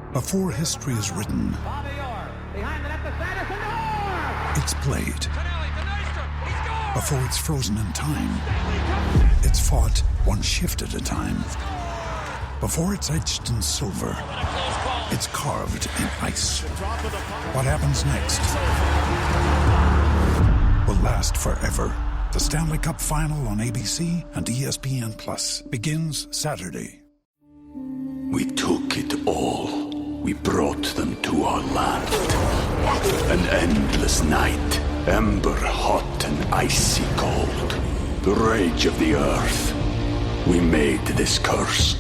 Before history is written, it's played. Before it's frozen in time, it's fought one shift at a time. Before it's etched in silver, it's carved in ice. What happens next will last forever. The Stanley Cup Final on ABC and ESPN Plus begins Saturday. We took it all. We brought them to our land. An endless night, ember hot and icy cold. The rage of the earth. We made this curse.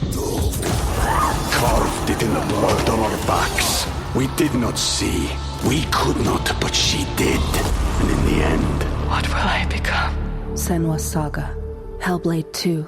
Carved it in the blood on our backs. We did not see. We could not, but she did. And in the end... What will I become? Senua's Saga. Hellblade 2.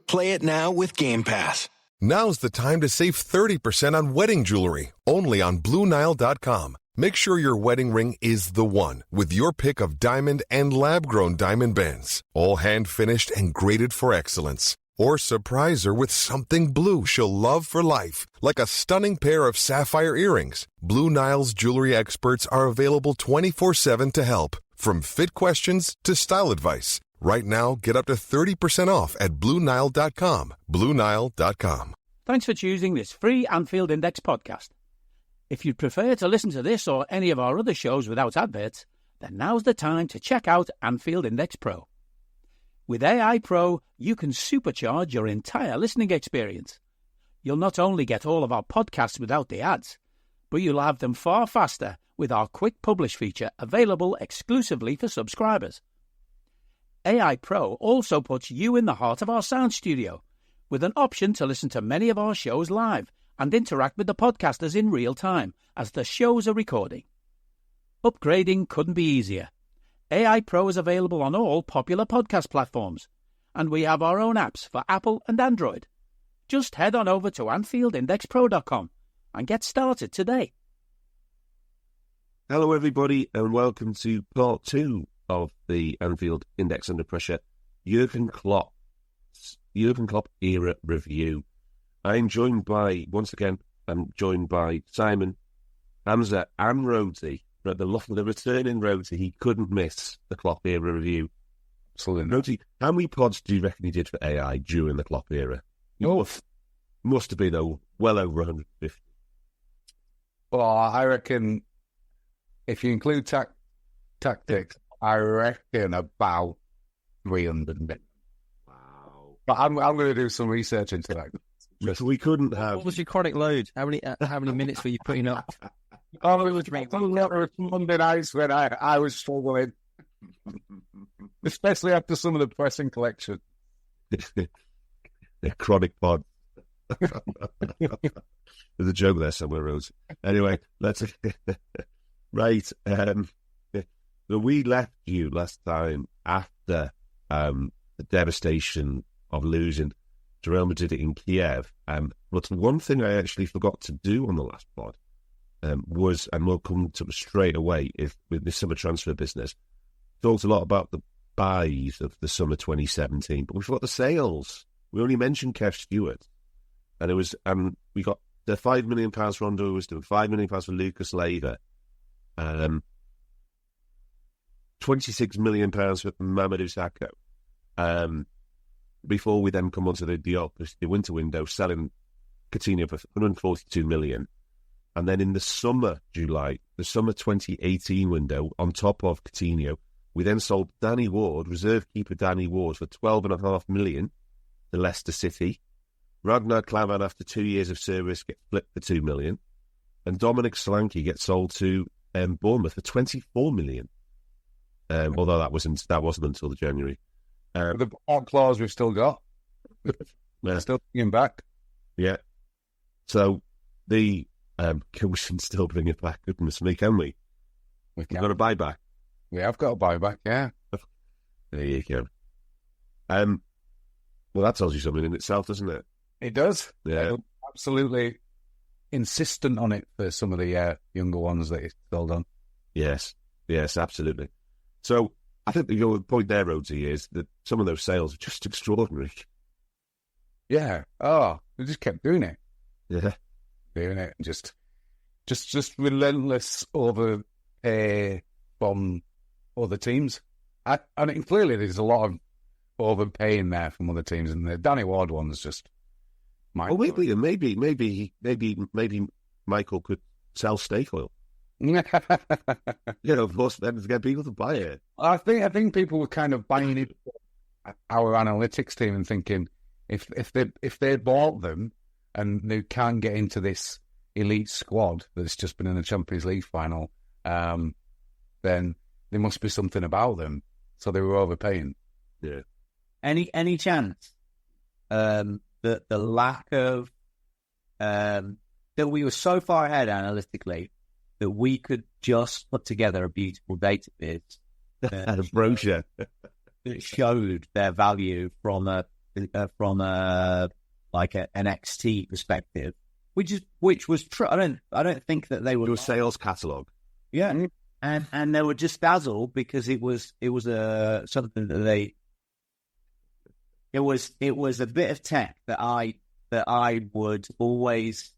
Play it now with Game Pass. Now's the time to save 30% on wedding jewelry, only on BlueNile.com. Make sure your wedding ring is the one, with your pick of diamond and lab-grown diamond bands, all hand-finished and graded for excellence. Or surprise her with something blue she'll love for life, like a stunning pair of sapphire earrings. Blue Nile's jewelry experts are available 24/7 to help, from fit questions to style advice. Right now, get up to 30% off at BlueNile.com. BlueNile.com. Thanks for choosing this free Anfield Index podcast. If you'd prefer to listen to this or any of our other shows without adverts, then now's the time to check out Anfield Index Pro. With AI Pro, you can supercharge your entire listening experience. You'll not only get all of our podcasts without the ads, but you'll have them far faster with our Quick Publish feature available exclusively for subscribers. AI Pro also puts you in the heart of our sound studio, with an option to listen to many of our shows live and interact with the podcasters in real time as the shows are recording. Upgrading couldn't be easier. AI Pro is available on all popular podcast platforms, and we have our own apps for Apple and Android. Just head on over to AnfieldIndexPro.com and get started today. Hello everybody and welcome to part 2 of the Anfield Index Under Pressure Jurgen Klopp era review. I'm joined by, once again, Simon, Hamzah and Rhodesy. The returning Rhodesy. He couldn't miss the Klopp era review. Absolutely. Rhodesy, how many pods do you reckon he did for AI during the Klopp era? Must have been well over 150. Well, I reckon if you include tactics, I reckon about 300. Wow. But I'm going to do some research into that. We couldn't have... What was your chronic load? How many minutes were you putting up? Oh, it was Monday nights when I was struggling. Especially after some of the pressing collection. The chronic pod. There's a joke there somewhere, Rose. Anyway, let's... Right. So we left you last time after the devastation of losing to Real Madrid in Kiev. But one thing I actually forgot to do on the last pod was, and we'll come to it straight away, with the summer transfer business, talked a lot about the buys of the summer 2017, but we forgot the sales. We only mentioned Kev Stewart, and it was we got the £5 million for Rondo Wisdom, £5 million for Lucas Leiva, £26 million for Mamadou Sakho. Before we then come on to the winter window, selling Coutinho for £142 million. And then in the summer 2018 window, on top of Coutinho, we then sold Danny Ward, reserve keeper Danny Ward, for £12.5 million to Leicester City. Ragnar Klavan, after 2 years of service, gets flipped for $2 million. And Dominic Solanke gets sold to Bournemouth for £24 million. Although that wasn't until the January. The bond clause we've still got. Still bringing back. Yeah. So we can still bring it back, goodness me, can we? We've got a buyback. We have got a buyback, yeah. There you go. Well, that tells you something in itself, doesn't it? It does. Yeah. I'm absolutely insistent on it for some of the younger ones that it's sold on. Yes, absolutely. So I think the point there, Rhodesy, is that some of those sales are just extraordinary. Yeah. Oh, they just kept doing it. Yeah. Doing it. Just just relentless overpay from other teams. And clearly there's a lot of overpaying there from other teams, and the Danny Ward one's just. Well, maybe Michael could sell steak oil. Force them to get people to buy it. I think people were kind of buying it. Our analytics team and thinking if they bought them and they can't get into this elite squad that's just been in the Champions League final, then there must be something about them. So they were overpaying. Yeah. Any chance that the lack of that we were so far ahead analytically that we could just put together a beautiful database and a brochure that showed their value from an XT perspective, which was true. I don't think that they were your sales catalogue. Yeah, and they were just dazzled because it was something that it was a bit of tech that I would always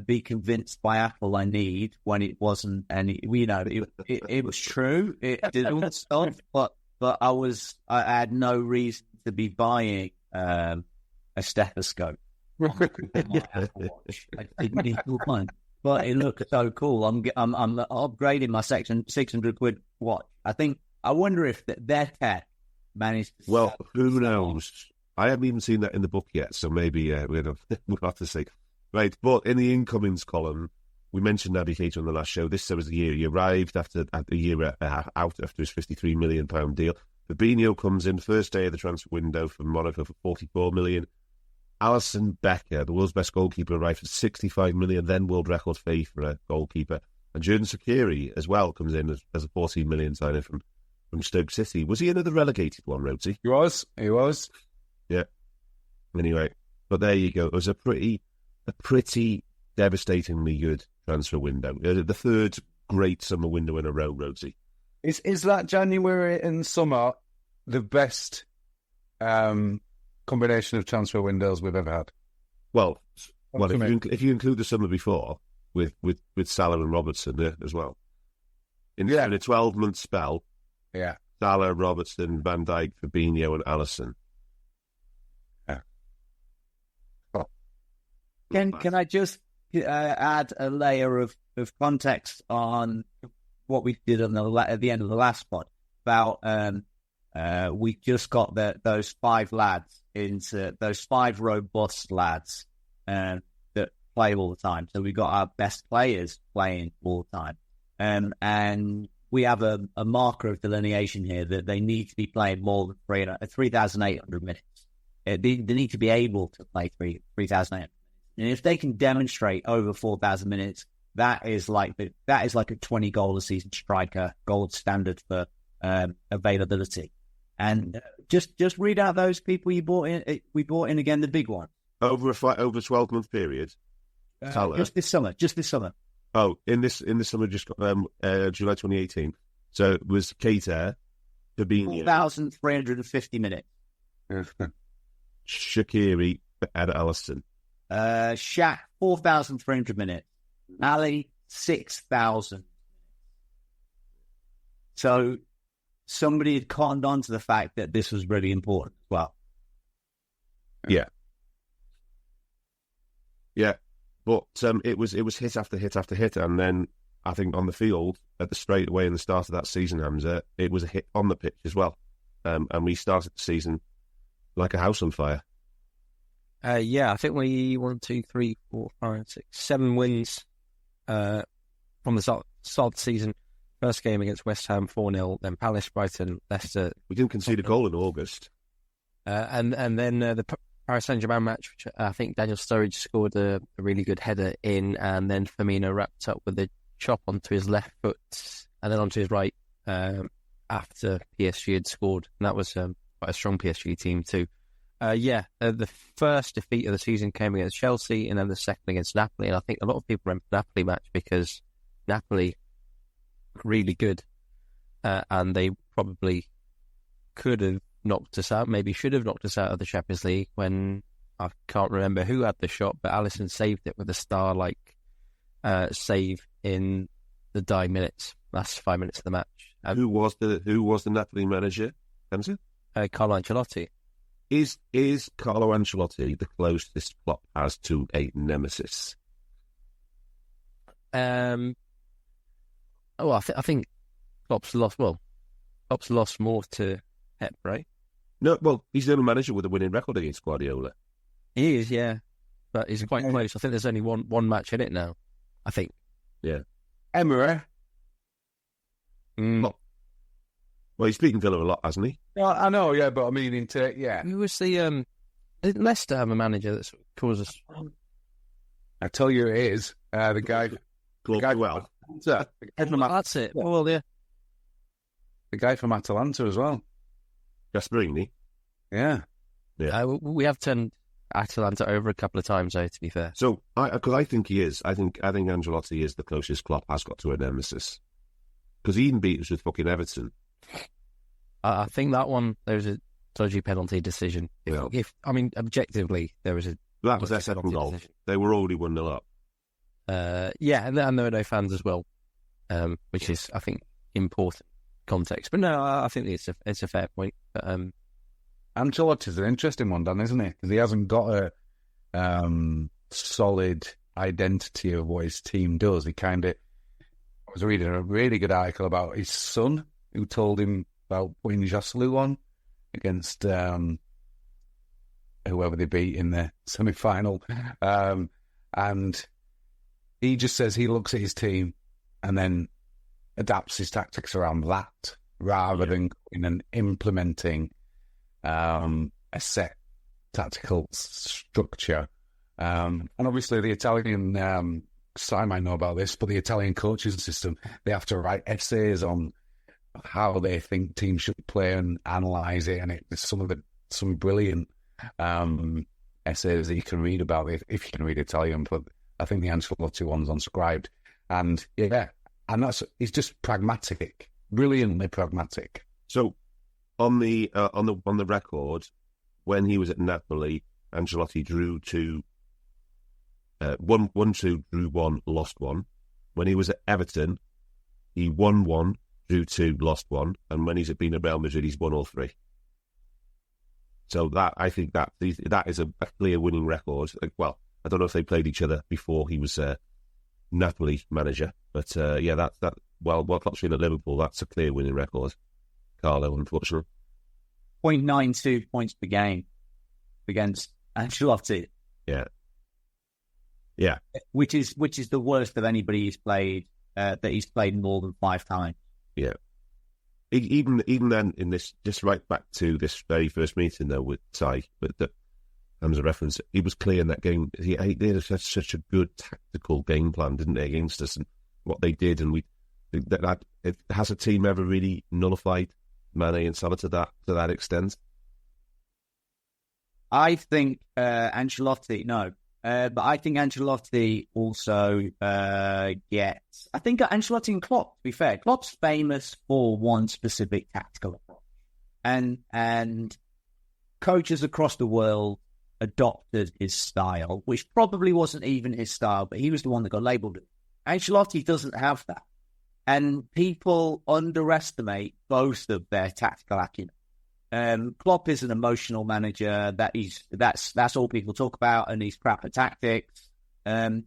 be convinced by Apple I need when it wasn't any. It was true. It did all that stuff, but I had no reason to be buying a stethoscope. I didn't need one, but it looked so cool. I'm upgrading my £600 watch. I wonder if their tech managed to. Well, who knows? I haven't even seen that in the book yet, so maybe we'll have to see. Right, but in the incomings column, we mentioned Naby Keita on the last show. This was the year he arrived at a year out after his £53 million deal. Fabinho comes in first day of the transfer window from Monaco for £44 million. Alisson Becker, the world's best goalkeeper, arrived at £65 million, then world record fee for a goalkeeper. And Jordan Sakiri as well comes in as a £14 million signer from Stoke City. Was he another relegated one, Rhodesy? He was. Yeah. Anyway, but there you go. It was a pretty devastatingly good transfer window. The third great summer window in a row, Rhodesy. Is that January and summer the best combination of transfer windows we've ever had? Well, if you include the summer before with Salah and Robertson as well. In a 12-month spell, Salah, Robertson, Van Dijk, Fabinho and Alisson. Can I just add a layer of context on what we did at the end of the last pod about we just got those five robust lads that play all the time. So we got our best players playing all the time, and we have a marker of delineation here that they need to be playing more than 3,800 minutes. They need to be able to play 3,800. And if they can demonstrate over 4,000 minutes, that is like a 20 goal a season striker, gold standard for availability. And just read out those people you bought in. We bought in again the big one over a 12-month period. Just this summer. Oh, in this summer, just July 2018. So it was Keita, Fabinho, 4,350 minutes. Shaqiri, and Alisson. Shaq, 4,300 minutes. Ali, 6,000. So somebody had cottoned on to the fact that this was really important as well. Yeah. But it was hit after hit after hit, and then I think on the field at the straight away in the start of that season, Hamzah, it was a hit on the pitch as well. And we started the season like a house on fire. I think we 7 wins from the start of the season. First game against West Ham 4-0, then Palace, Brighton, Leicester. We didn't concede a goal in August. And then the Paris Saint-Germain match, which I think Daniel Sturridge scored a really good header in, and then Firmino wrapped up with a chop onto his left foot and then onto his right after PSG had scored. And that was quite a strong PSG team too. The first defeat of the season came against Chelsea and then the second against Napoli. And I think a lot of people remember the Napoli match because Napoli really good and they probably could have knocked us out, maybe should have knocked us out of the Champions League when I can't remember who had the shot, but Alisson saved it with a star-like save in the dying minutes, last 5 minutes of the match. Who was the Napoli manager? Hamzah? Carlo Ancelotti. Is Carlo Ancelotti the closest Klopp has to a nemesis? I think Klopp's lost more to Pep, right? No, well, he's the only manager with a winning record against Guardiola. He is, yeah, but he's quite close. I think there's only one match in it now. I think. Yeah. Emery. Well, he's beaten Villa a lot, hasn't he? Yeah, I know, yeah, but I mean, Who was the didn't Leicester have a manager that sort of causes? I tell you, it is the guy. Well, That's it. Well, yeah, the guy from Atalanta as well. Gasperini. Yeah. We have turned Atalanta over a couple of times, though. To be fair, So, because I think he is. I think Ancelotti is the closest Klopp has got to a nemesis. Because he even beat us with fucking Everton. I think that one there was a dodgy penalty decision. If I mean objectively, there was a That was their second goal. Decision. They were already 1-0 up. Yeah, and there were no fans as well, which is, I think, important context. But no, I think it's a fair point. But, Ancelotti's an interesting one, Dan, isn't he? Because he hasn't got a solid identity of what his team does. I was reading a really good article about his son, who told him about putting Joselu on against whoever they beat in the semi-final. And he just says he looks at his team and then adapts his tactics around that rather than going and implementing a set tactical structure. And obviously the Italian, I might know about this, but the Italian coaching system, they have to write essays on how they think teams should play and analyse it. And it's some brilliant essays that you can read about it if you can read Italian. But I think the Ancelotti one's unscribed. And he's just pragmatic, brilliantly pragmatic. So, on the record, when he was at Napoli, Ancelotti drew 2, 1-2, drew 1, lost 1. When he was at Everton, he won 1, drew 2, lost 1, and when he's been at Real Madrid, he's won all 3. So I think that is a clear winning record. Well, I don't know if they played each other before he was Napoli manager, but while Klopp's been at Liverpool, that's a clear winning record. Carlo, unfortunately. 0.92 points per game against Ancelotti. Yeah. Yeah. Which is the worst of anybody he's played, that he's played more than 5 times. Yeah. Even then, in this, just right back to this very first meeting though with Sai, but that Hamzah reference, he was clear in that game. He had such a good tactical game plan, didn't they, against us, and what they did, and has a team ever really nullified Mane and Salah to that extent? I think Ancelotti, no. But I think Ancelotti also gets... I think Ancelotti and Klopp, to be fair, Klopp's famous for one specific tactical approach. And coaches across the world adopted his style, which probably wasn't even his style, but he was the one that got labelled it. Ancelotti doesn't have that. And people underestimate both of their tactical acumen. Klopp is an emotional manager. That's all people talk about, and he's crap at tactics,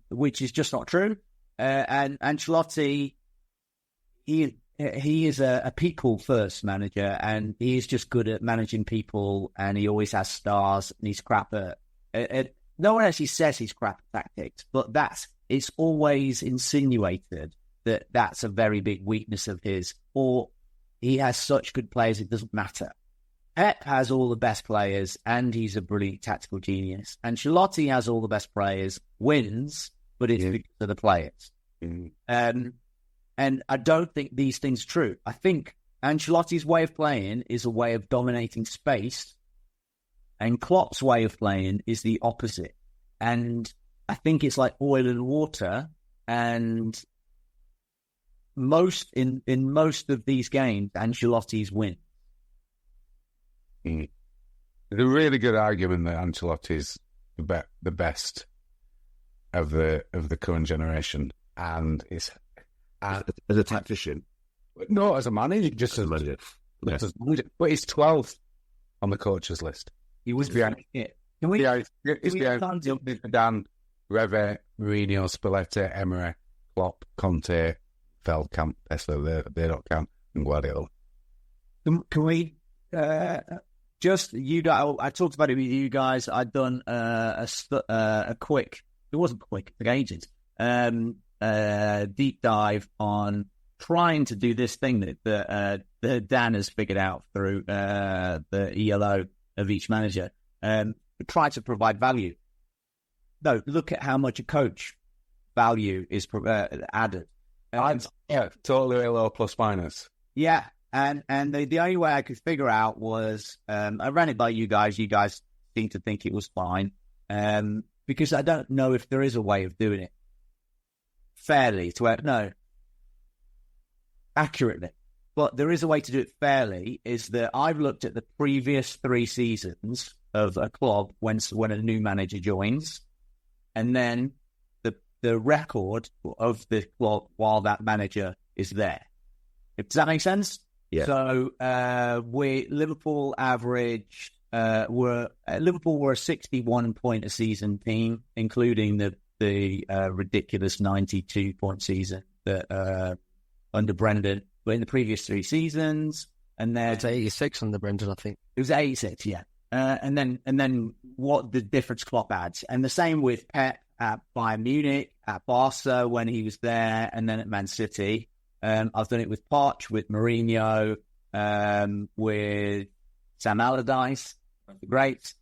which is just not true. And Ancelotti, he is a people first manager, and he is just good at managing people, and he always has stars, and he's crap at. No one actually says he's crap at tactics, but it's always insinuated that that's a very big weakness of his, or he has such good players it doesn't matter. Pep has all the best players, and he's a brilliant tactical genius. Ancelotti has all the best players, wins, but it's because of the players. And I don't think these things are true. I think Ancelotti's way of playing is a way of dominating space, and Klopp's way of playing is the opposite. And I think it's like oil and water, and in most of these games, Ancelotti's win. There's a really good argument that Ancelotti's the best of the current generation, and it's as a tactician. No, as a manager, just as a manager. Yeah. As manager. But he's 12th on the coaches list. He was behind. it. He's behind Dan, Reve, Mourinho, Spalletti, Emery, Klopp, Conte, Feldkamp. They don't count, and Guardiola. Can we just you guys? I talked about it with you guys. I'd done a quick. It wasn't quick. It took ages. Deep dive on trying to do this thing that Dan has figured out through the ELO of each manager. Try to provide value. No, look at how much a coach value is added. Totally ELO plus minus. Yeah. And the only way I could figure out was I ran it by you guys. You guys seem to think it was fine because I don't know if there is a way of doing it fairly accurately. But there is a way to do it fairly. Is that I've looked at the previous 3 seasons of a club when a new manager joins, and then the record of the club while that manager is there. Does that make sense? Yeah. So Liverpool averaged Liverpool were a 61 point a season team, including the ridiculous 92 point season that under Brendan. But in the previous 3 seasons, and then it's 86 under Brendan, I think it was 86, yeah. And then what the difference Klopp adds, and the same with Pep at Bayern Munich, at Barca when he was there, and then at Man City. I've done it with Poch, with Mourinho, with Sam Allardyce, the great,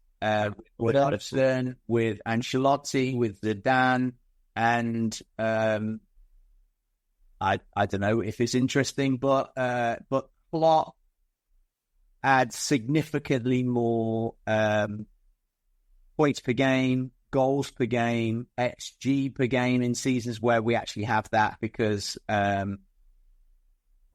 with Hodgson, with Ancelotti, with Zidane, and I don't know if it's interesting, but Klopp adds significantly more points per game, goals per game, XG per game in seasons where we actually have that because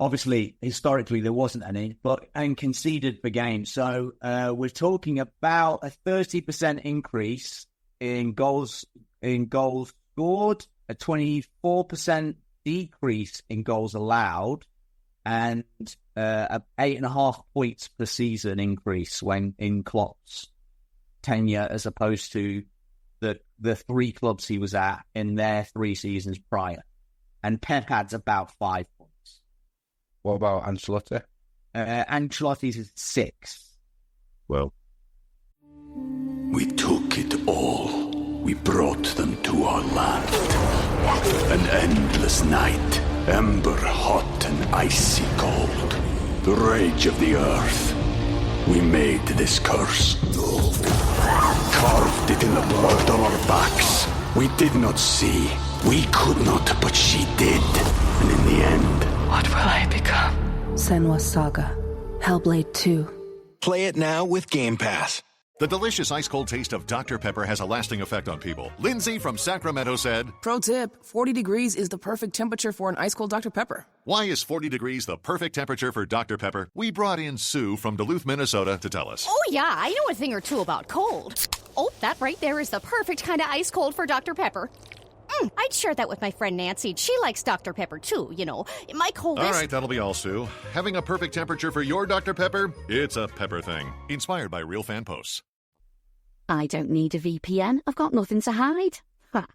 obviously historically there wasn't any, and conceded per game. So we're talking about a 30% increase in goals scored, a 24% decrease in goals allowed, and a 8.5 points per season increase when in Klopp's tenure, as opposed to the 3 clubs he was at in their 3 seasons prior. And Pep adds about 5 points. What about Ancelotti? Ancelotti's is 6. Well, we took it all. We brought them to our land. An endless night, ember hot and icy cold. The rage of the earth. We made this curse. Carved it in the blood on our backs. We did not see. We could not, but she did. And in the end, what will I become? Senua's Saga. Hellblade 2. Play it now with Game Pass. The delicious ice-cold taste of Dr. Pepper has a lasting effect on people. Lindsay from Sacramento said, Pro tip, 40 degrees is the perfect temperature for an ice-cold Dr. Pepper. Why is 40 degrees the perfect temperature for Dr. Pepper? We brought in Sue from Duluth, Minnesota to tell us. Oh, yeah, I know a thing or two about cold. Oh, that right there is the perfect kind of ice cold for Dr. Pepper. I'd share that with my friend Nancy. She likes Dr. Pepper, too, you know. My cold is... All right, that'll be all, Sue. Having a perfect temperature for your Dr. Pepper? It's a Pepper thing. Inspired by real fan posts. I don't need a VPN. I've got nothing to hide. Ha.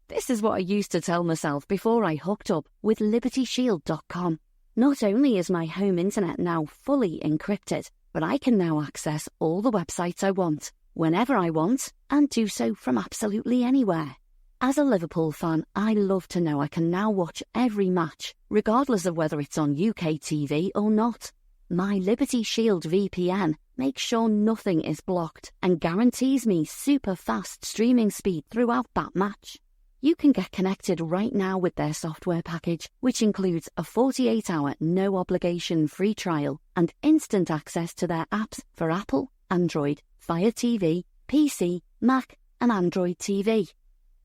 This is what I used to tell myself before I hooked up with LibertyShield.com. Not only is my home internet now fully encrypted, but I can now access all the websites I want, whenever I want, and do so from absolutely anywhere. As a Liverpool fan, I love to know I can now watch every match, regardless of whether it's on UK TV or not. My Liberty Shield VPN makes sure nothing is blocked and guarantees me super fast streaming speed throughout that match. You can get connected right now with their software package, which includes a 48-hour no-obligation free trial and instant access to their apps for Apple, Android, Fire TV, PC, Mac and Android TV.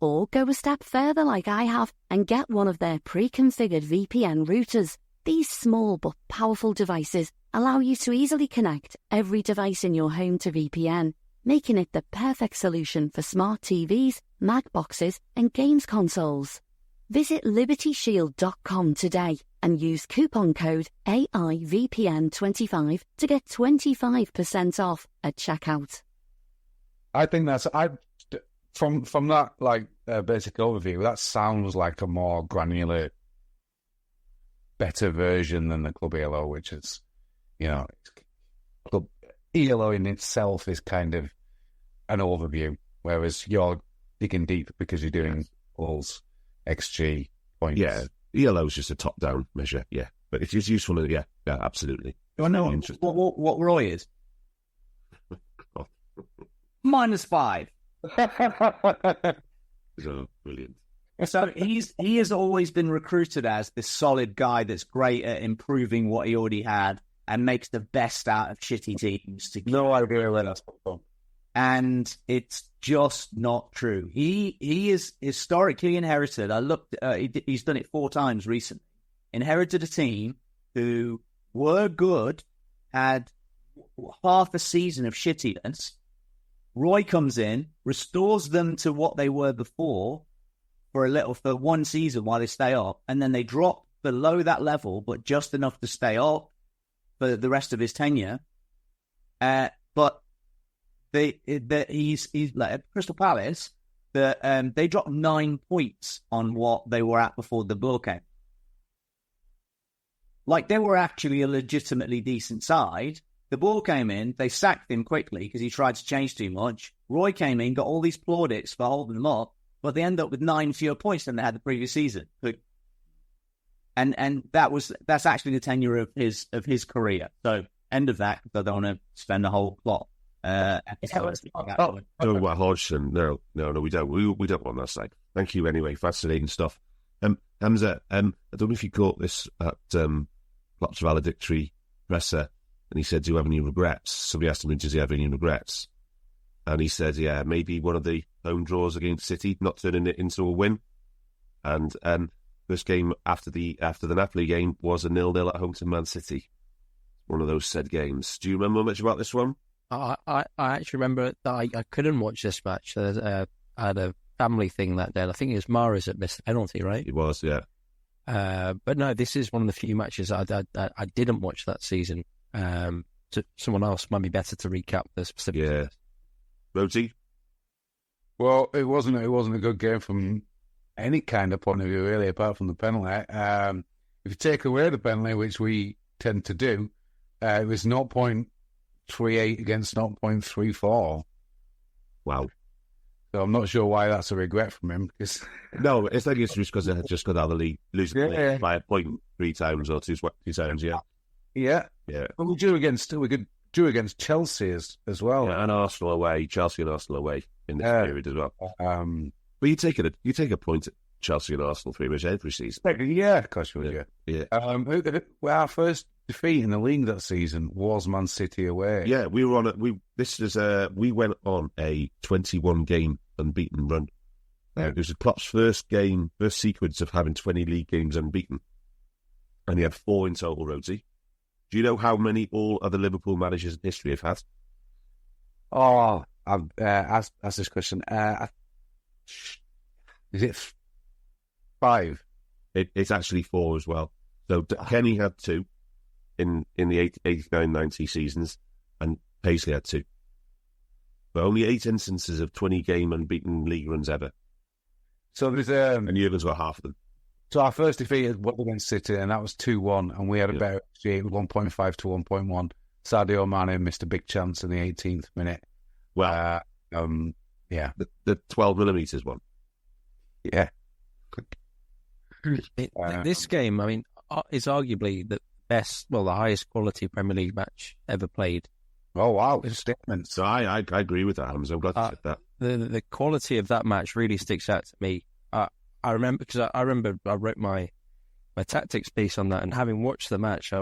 Or go a step further like I have and get one of their pre-configured VPN routers. These small but powerful devices allow you to easily connect every device in your home to VPN, making it the perfect solution for smart TVs, Mac boxes, and games consoles. Visit libertyshield.com today and use coupon code AIVPN25 to get 25% off at checkout. I think from that basic overview, that sounds like a more granular, better version than the Club ELO, which is, Club ELO in itself is kind of an overview, whereas you're digging deep because you're doing goals, XG, points. Yeah, ELO is just a top-down measure, yeah. But it's useful, yeah, absolutely. Do I know what Roy is? -5. So brilliant. So he has always been recruited as this solid guy that's great at improving what he already had and makes the best out of shitty teams. No idea where that's from. And it's just not true. He is historically inherited. I looked. He's done it 4 times recently. Inherited a team who were good, had half a season of shittiness. Roy comes in, restores them to what they were before for 1 season while they stay up, and then they drop below that level, but just enough to stay up for the rest of his tenure. But he's like at Crystal Palace. They dropped 9 points on what they were at before the ball came. Like, they were actually a legitimately decent side. The ball came in, they sacked him quickly because he tried to change too much. Roy came in, got all these plaudits for holding them up, but they ended up with 9 fewer points than they had the previous season. And that's actually the tenure of his career. So end of that, because I don't want to spend a whole plot. Talking about Hodgson. No, we don't. We don't want that side. Thank you anyway. Fascinating stuff. Hamzah, I don't know if you caught this at Klopp's valedictory presser, and he said, "Do you have any regrets?" Somebody asked him, "Does he have any regrets?" And he said, "Yeah, maybe one of the home draws against City, not turning it into a win." And first game after the Napoli game was a 0-0 at home to Man City. One of those said games. Do you remember much about this one? I actually remember that I couldn't watch this match. I had a family thing that day. I think it was Mahrez that missed the penalty, right? It was, yeah. But no, this is one of the few matches I didn't watch that season. Someone else might be better to recap the specifics. Yeah. Rhodesy? Well, it wasn't a good game from any kind of point of view, really, apart from the penalty. If you take away the penalty, which we tend to do, it was 0.38 against 0.34. Wow. So I'm not sure why that's a regret from him. No, it's like it's just because they had just got out of the league, losing the league by a point 3 times or two times, yeah. Yeah. Yeah. But we drew against Chelsea as well. Yeah, and Arsenal away, Chelsea and Arsenal away in this period as well. But you take a point at Chelsea and Arsenal pretty much every season. Yeah, of course you would, yeah. Our first defeat in the league that season was Man City away. Yeah, we were on we went on a 21 game unbeaten run. It was Klopp's first sequence of having 20 league games unbeaten, and he had 4 in total. Rhodesy, do you know how many all other Liverpool managers in history have had? Oh, I've asked this question. Is it 5? It's actually 4 as well. So Kenny had 2 in the 89-90 seasons, and Paisley had 2. But only 8 instances of 20-game unbeaten league runs ever. So there's and Jurgen's got half of them. So our first defeat was against City, and that was 2-1, and we had about 1.5 to 1.1. Sadio Mane missed a big chance in the 18th minute. Well, yeah, the 12mm one. Yeah. This game, I mean, is arguably the highest quality Premier League match ever played. Oh wow, it's a statement. So I agree with that, Hamzah. I'm glad you said that. The quality of that match really sticks out to me. I remember because I wrote my tactics piece on that, and having watched the match,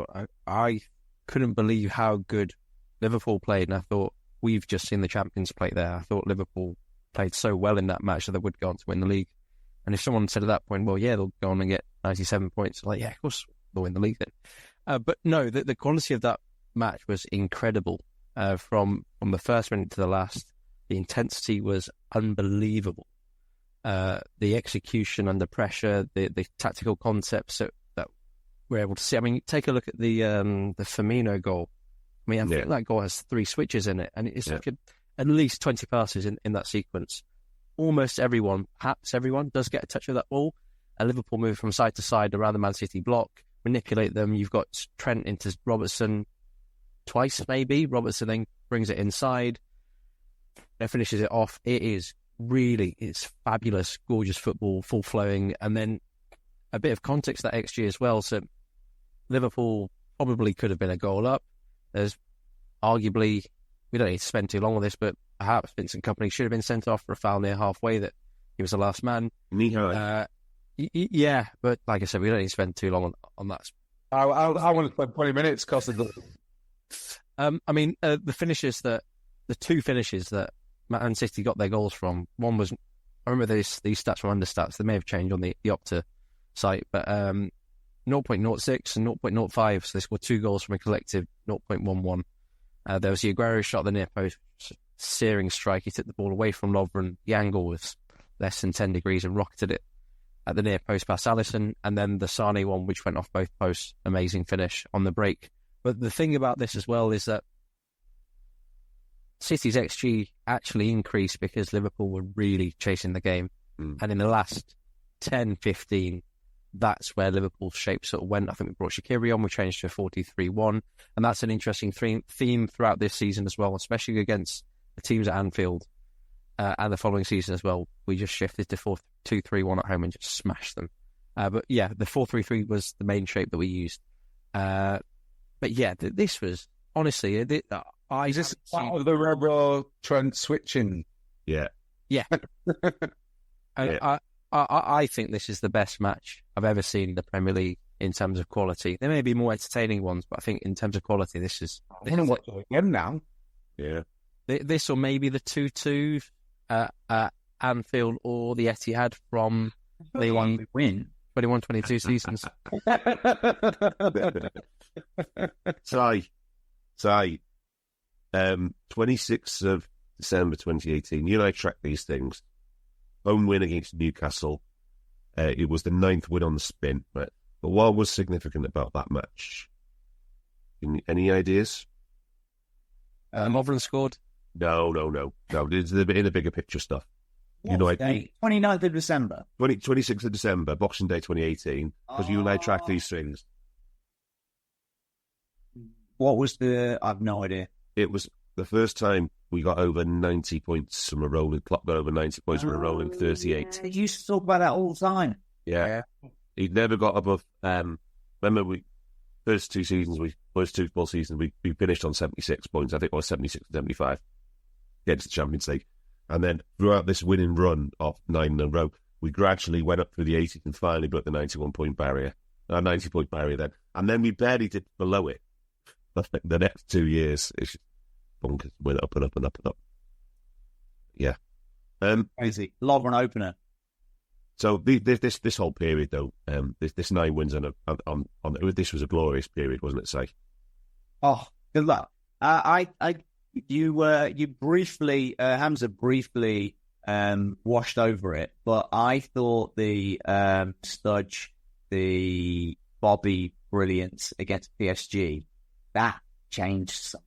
I couldn't believe how good Liverpool played, and I thought we've just seen the champions play there. I thought Liverpool played so well in that match that they would go on to win the league. And if someone said at that point, well, yeah, they'll go on and get 97 points, like, yeah, of course they'll win the league then. But no, the quality of that match was incredible. From the first minute to the last, the intensity was unbelievable. the execution under pressure, the tactical concepts that we're able to see. I mean, take a look at the Firmino goal. I mean, I think that goal has 3 switches in it, and it's like at least 20 passes in that sequence. Almost everyone, perhaps everyone, does get a touch of that ball. And Liverpool move from side to side around the Man City block, manipulate them. You've got Trent into Robertson twice, maybe. Robertson then brings it inside, then finishes it off. It's fabulous, gorgeous football, full flowing, and then a bit of context that XG as well. So Liverpool probably could have been a goal up. There's arguably, we don't need to spend too long on this, but perhaps Vincent Kompany should have been sent off for a foul near halfway that he was the last man. Yeah, but like I said, we don't need to spend too long on that. I want to spend 20 minutes because of I mean, the two finishes that Man City got their goals from, one was, I remember these stats from Understats, they may have changed on the Opta site, but 0.06 and 0.05, so they scored 2 goals from a collective 0.11. There was the Aguero shot at the near post, searing strike. He took the ball away from Lovren. The angle was less than 10 degrees and rocketed it at the near post past Alisson. And then the Sane one, which went off both posts. Amazing finish on the break. But the thing about this as well is that City's XG actually increased because Liverpool were really chasing the game. And in the last 10, 15, that's where Liverpool's shape sort of went. I think we brought Shaqiri on, we changed to a 4-3-1. And that's an interesting theme throughout this season as well, especially against the teams at Anfield and the following season as well. We just shifted to 4-2-3-1 at home and just smashed them. But yeah, the 4-3-3 was the main shape that we used. But yeah, this was, honestly... Is this part of the Rebel Trent switching? Yeah. Yeah. I think this is the best match I've ever seen in the Premier League in terms of quality. There may be more entertaining ones, but I think in terms of quality, this is... I want to watch it again now. Yeah. This or maybe the 2-2 at Anfield or the Etihad from the 21-22 seasons. Ty, 26th of December 2018, you and I track these things. Home win against Newcastle. It was the 9th win on the spin. Right? But what was significant about that match? Any ideas? Lovren scored? No. There's in the bigger picture stuff. What was the 29th of December? 26th of December, Boxing Day 2018, because you and I track these things. What was I have no idea. It was the first time we got over 90 points from a rolling. Klopp got over 90 points from a rolling 38. He used to talk about that all the time. Yeah. He'd never got above... remember, first two full seasons, we finished on 76 points. I think it was 76 and 75 against the Champions League. And then throughout this winning run of 9 in a row, we gradually went up through the 80s and finally broke the 91-point barrier. 90-point barrier then. And then we barely did below it. The next 2 years, it's bonkers. Went up and up and up and up. Yeah. Crazy. Lovren opener. So this whole period, though, this 9 wins on this was a glorious period, wasn't it, Si? Oh, good luck. You briefly, Hamzah briefly washed over it, but I thought the Studge, the Bobby brilliance against PSG, that changed something.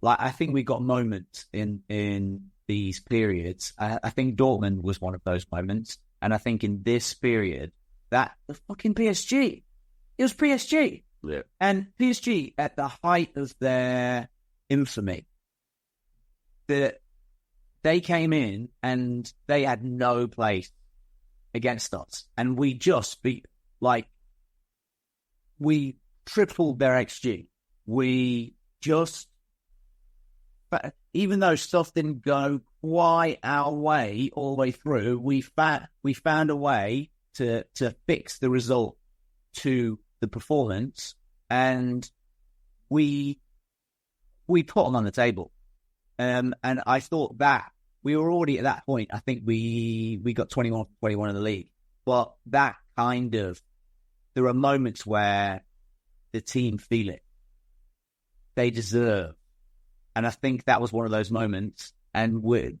Like, I think we got moments in these periods. I think Dortmund was one of those moments. And I think in this period, that the fucking PSG, it was PSG. Yeah. And PSG at the height of their infamy, they came in and they had no place against us. And we tripled their XG. Even though stuff didn't go quite our way all the way through, we found a way to fix the result to the performance, and we put them on the table. And I thought that we were already at that point. I think we got 21 in the league, but that kind of, there are moments where the team feel it. They deserve. And I think that was one of those moments, and we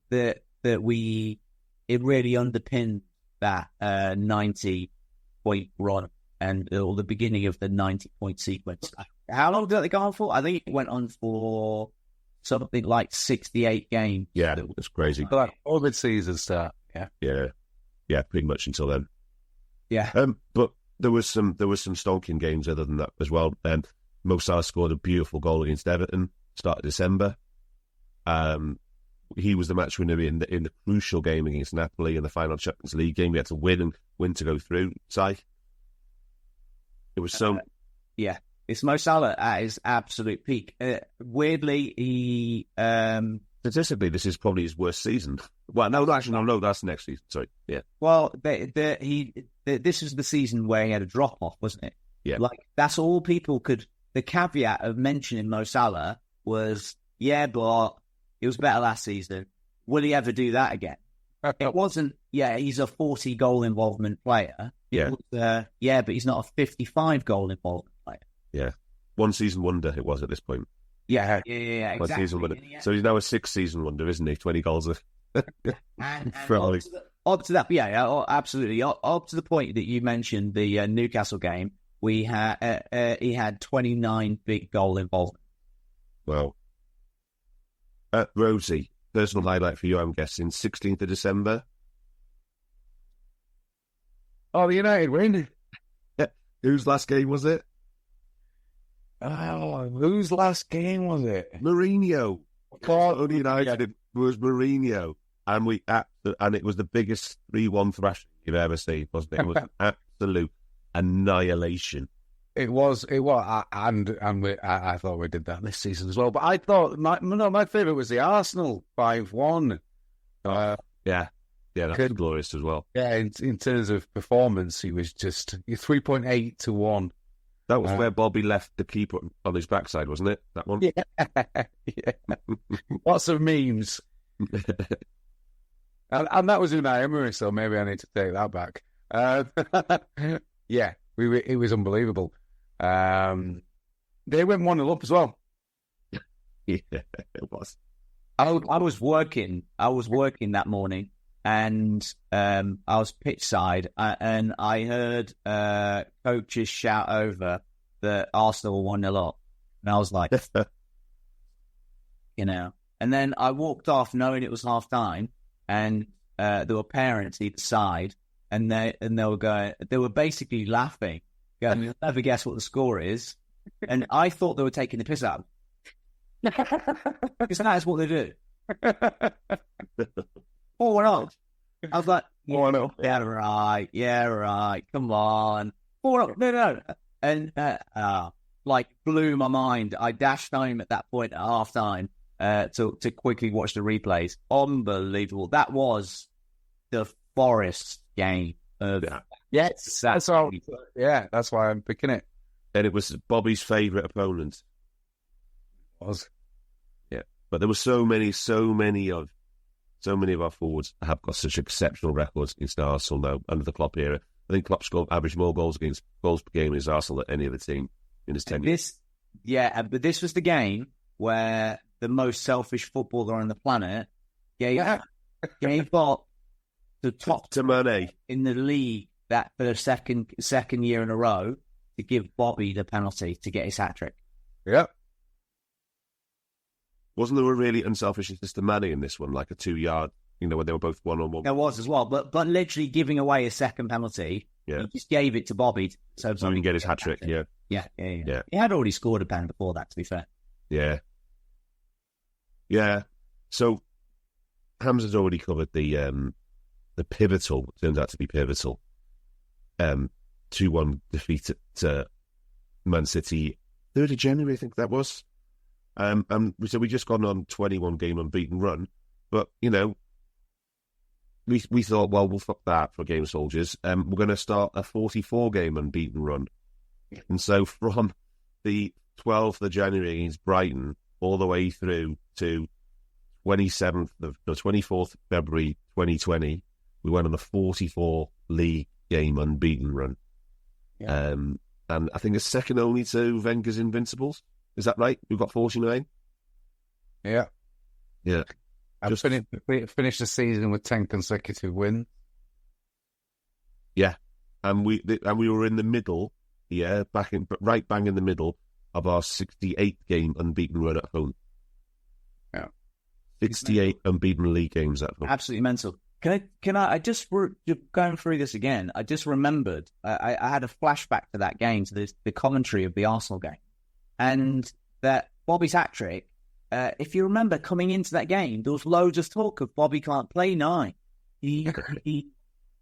it really underpinned that 90-point run or the beginning of the 90-point sequence. How long did they go on for? I think it went on for something like 68 games. Yeah, it's crazy. But all the seasons start. Yeah, pretty much until then. Yeah. But there was some stonking games other than that as well. Mo Salah scored a beautiful goal against Everton, start of December. He was the match winner in the crucial game against Napoli in the final Champions League game. We had to win to go through. Si, it was so. Yeah, it's Mo Salah at his absolute peak. Weirdly, he statistically, this is probably his worst season. Well, no, actually, no, that's the next season. Sorry, yeah. Well, this was the season where he had a drop off, wasn't it? Yeah. Like that's all people could. The caveat of mentioning Mo Salah was, yeah, but it was better last season. Will he ever do that again? It wasn't. Yeah, he's a 40 goal involvement player. Yeah. Was, but he's not a 55 goal involvement player. Yeah. One season wonder it was at this point. Yeah, exactly. One season wonder. So he's now a 6 season wonder, isn't he? 20 gols. and up to that, absolutely. Up to the point that you mentioned the Newcastle game, he had 29 big goal involvement. Wow. Rhodesy, personal highlight for you, I'm guessing, 16th of December. Oh, the United win. Yeah. Whose last game was it? Oh, whose last game was it? Mourinho. Only United was Mourinho. And it was the biggest 3-1 thrashing you've ever seen, wasn't it? It was absolute annihilation. It was, and I thought we did that this season as well. But I thought my favourite was the Arsenal 5-1. Yeah, that's glorious as well. Yeah, in terms of performance, he was just 3.8 to 1. That was where Bobby left the keeper on his backside, wasn't it? That one. Yeah. Lots of memes. and that was Unai Emery, so maybe I need to take that back. Yeah, it was unbelievable. They went 1-0 up as well. Yeah, it was. I was working that morning, and I was pitch side, and I heard coaches shout over that Arsenal were 1-0 up, and I was like, And then I walked off knowing it was half time, and there were parents either side, and they were basically laughing. Going, you'll never guess what the score is. And I thought they were taking the piss out. Because that is what they do. 4-1. I was like, yeah, right. Come on. 4-0. No. And blew my mind. I dashed home at that point at half time to quickly watch the replays. Unbelievable. That was the Forest game. Yes, that's all. Yeah, that's why I'm picking it. And it was Bobby's favourite opponent. It was. Yeah, but there were so many of our forwards have got such exceptional records against Arsenal now under the Klopp era. I think Klopp scored average more goals per game against Arsenal than any other team in his tenure. But this was the game where the most selfish footballer on the planet gave up the top to Mane in the league that for the second year in a row to give Bobby the penalty to get his hat trick. Yep. Wasn't there a really unselfish assist to Mane in this one, like a 2-yard, when they were both 1-on-1? There was as well, but literally giving away a second penalty, he just gave it to Bobby so he can get his hat trick. Yeah. He had already scored a pen before that, to be fair. Yeah. So Hamzah's already covered the pivotal, turned out to be pivotal, 2-1 defeat at Man City, 3rd of January, I think that was. So we just gone on 21-game unbeaten run, but, we thought, well, we'll fuck that for Game Soldiers. We're going to start a 44-game unbeaten run. And so from the 12th of January against Brighton all the way through to 24th of February 2020, we went on a 44 league game unbeaten run. Yeah. And I think it's second only to Wenger's Invincibles. Is that right? We've got 49? Yeah. And finished the season with 10 consecutive wins. Yeah, and we were in the middle, right bang in the middle of our 68 game unbeaten run at home. Yeah, 68 unbeaten league games at home. Absolutely mental. Can I? I just going through this again. I just remembered. I had a flashback to that game, to the commentary of the Arsenal game, and that Bobby's hat trick. If you remember, coming into that game, there was loads of talk of Bobby can't play 9. He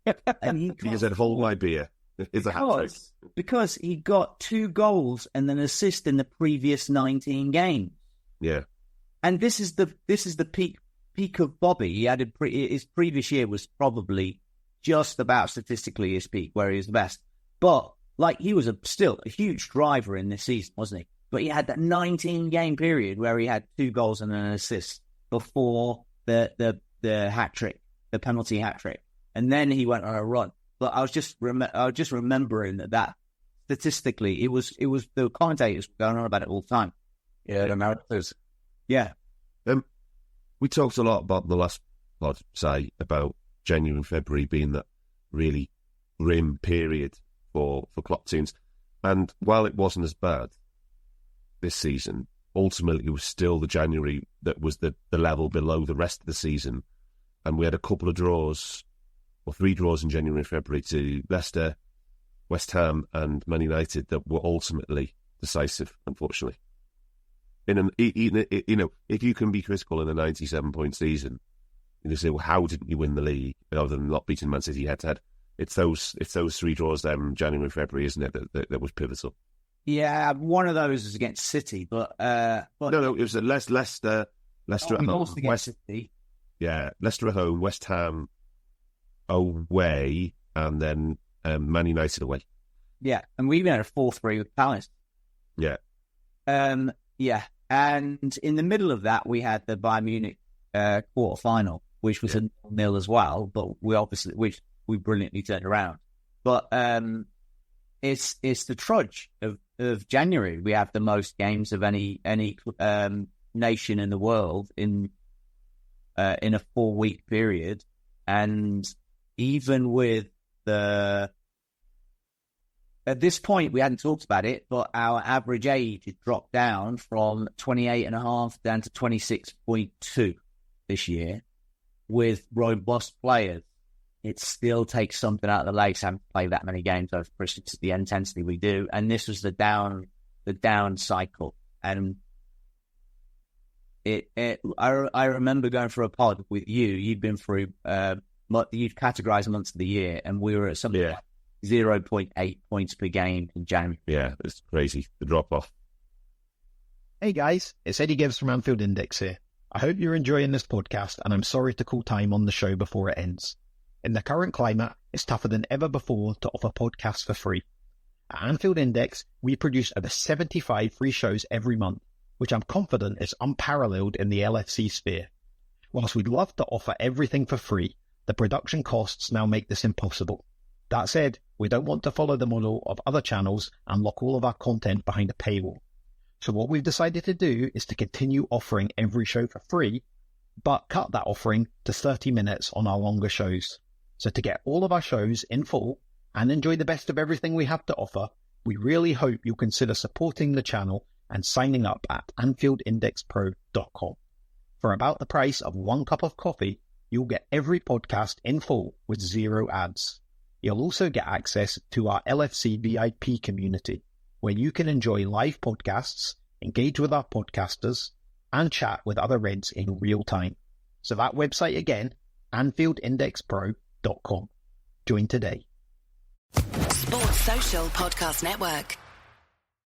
said, "Hold my beer." It's a hat trick because he got 2 goals and an assist in the previous 19 games. Yeah, and this is the peak of Bobby. He had his previous year was probably just about statistically his peak, where he was the best. But he was still a huge driver in this season, wasn't he? But he had that 19-game period where he had 2 goals and an assist before the hat trick, the penalty hat trick, and then he went on a run. But I was just remembering that statistically, it was the commentators were going on about it all the time. Yeah, the narratives. Yeah. We talked a lot about the last pod, say, about January and February being that really grim period for Klopp teams. And while it wasn't as bad this season, ultimately it was still the January that was the level below the rest of the season. And we had a couple of draws, or 3 draws in January and February, to Leicester, West Ham and Man United, that were ultimately decisive, unfortunately. If you can be critical in a 97-point season, you say, well, how didn't you win the league other than not beating Man City head-to-head? It's those 3 draws there in January and February, isn't it, that was pivotal? Yeah, one of those was against City, but no, it was Leicester at home. City. Yeah, Leicester at home, West Ham away, and then Man United away. Yeah, and we even had a 4-3 with Palace. Yeah. Yeah. And in the middle of that, we had the Bayern Munich quarter-final, which was a 0 as well, but which we brilliantly turned around. But it's the trudge of January. We have the most games of any nation in the world in a 4-week period, and even with at this point, we hadn't talked about it, but our average age had dropped down from 28.5 down to 26.2 this year. With robust players, it still takes something out of the legs having to play that many games over Christmas at the intensity we do. And this was the down cycle. And I remember going through a pod with you. You'd been through, you'd categorised months of the year, and we were at something like 0.8 points per game in January. Yeah, it's crazy, the drop-off. Hey guys, it's Eddie Gibbs from Anfield Index here. I hope you're enjoying this podcast, and I'm sorry to call time on the show before it ends. In the current climate, it's tougher than ever before to offer podcasts for free. At Anfield Index, we produce over 75 free shows every month, which I'm confident is unparalleled in the LFC sphere. Whilst we'd love to offer everything for free, the production costs now make this impossible. That said, we don't want to follow the model of other channels and lock all of our content behind a paywall. So what we've decided to do is to continue offering every show for free, but cut that offering to 30 minutes on our longer shows. So to get all of our shows in full and enjoy the best of everything we have to offer, we really hope you'll consider supporting the channel and signing up at AnfieldIndexPro.com. For about the price of 1 cup of coffee, you'll get every podcast in full with 0 ads. You'll also get access to our LFC VIP community, where you can enjoy live podcasts, engage with our podcasters, and chat with other Reds in real time. So that website again, AnfieldIndexPro.com. Join today. Sports Social Podcast Network.